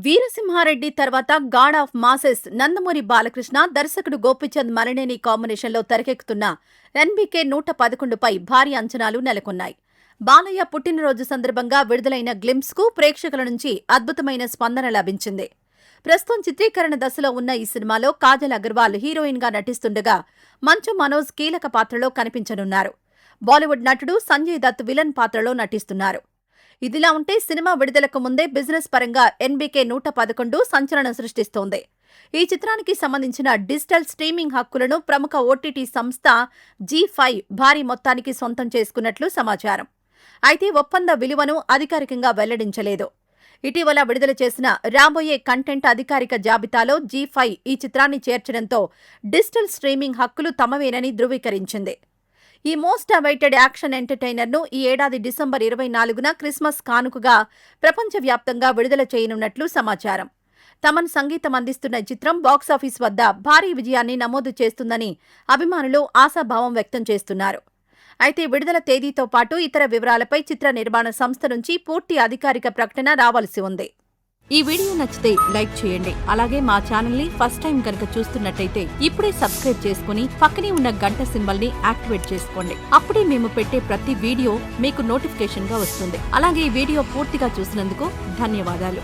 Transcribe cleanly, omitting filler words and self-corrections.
వీరసింహారెడ్డి తర్వాత God of masses Nandamuri Balakrishna, దర్శకుడు గోపీచంద్ మలినేని కాంబినేషన్లో తెరకెక్కుతున్న ఎన్బీకే 111పై భారీ అంచనాలు నెలకొన్నాయి. బాలయ్య పుట్టినరోజు సందర్భంగా విడుదలైన గ్లింప్స్ కు ప్రేక్షకుల నుంచి అద్భుతమైన స్పందన లభించింది. ప్రస్తుతం చిత్రీకరణ దశలో ఉన్న ఈ సినిమాలో కాజల్ అగర్వాల్ హీరోయిన్ గా నటిస్తుండగా మంచు మనోజ్ కీలక పాత్రలో కనిపించనున్నారు. బాలీవుడ్ నటుడు సంజయ్ దత్ విలన్ పాత్రలో నటిస్తున్నారు. ఇదిలా ఉంటే సినిమా విడుదలకు ముందే బిజినెస్ పరంగా ఎన్బీకే 111 సంచలనం సృష్టిస్తోంది. ఈ చిత్రానికి సంబంధించిన డిజిటల్ స్ట్రీమింగ్ హక్కులను ప్రముఖ ఓటీటీ సంస్థ జీ5 భారీ మొత్తానికి సొంతం చేసుకున్నట్లు సమాచారం. అయితే ఒప్పంద విలువను అధికారికంగా వెల్లడించలేదు. ఇటీవల విడుదల చేసిన రాబోయే కంటెంట్ అధికారిక జాబితాలో జీ5 ఈ చిత్రాన్ని చేర్చడంతో డిజిటల్ స్ట్రీమింగ్ హక్కులు తమవేనని ధృవీకరించింది. ఈ మోస్ట్ అవైటెడ్ యాక్షన్ ఎంటర్టైనర్ ను ఈ ఏడాది డిసెంబర్ 24న క్రిస్మస్ కానుకగా ప్రపంచవ్యాప్తంగా విడుదల చేయనున్నట్లు సమాచారం. తమన్ సంగీతం అందిస్తున్న చిత్రం బాక్సాఫీస్ వద్ద భారీ విజయాన్ని నమోదు చేస్తుందని అభిమానులు ఆశాభావం వ్యక్తం చేస్తున్నారు. అయితే విడుదల తేదీతో పాటు ఇతర వివరాలపై చిత్ర నిర్మాణ సంస్థ నుంచి పూర్తి అధికారిక ప్రకటన రావాల్సి ఉంది. ఈ వీడియో నచ్చితే లైక్ చేయండి. అలాగే మా ఛానల్ ని ఫస్ట్ టైం కనుక చూస్తున్నట్టయితే ఇప్పుడే సబ్స్క్రైబ్ చేసుకుని పక్కనే ఉన్న గంట సింబల్ ని యాక్టివేట్ చేసుకోండి. అప్పుడే మేము పెట్టే ప్రతి వీడియో మీకు నోటిఫికేషన్ గా వస్తుంది. అలాగే ఈ వీడియో పూర్తిగా చూసినందుకు ధన్యవాదాలు.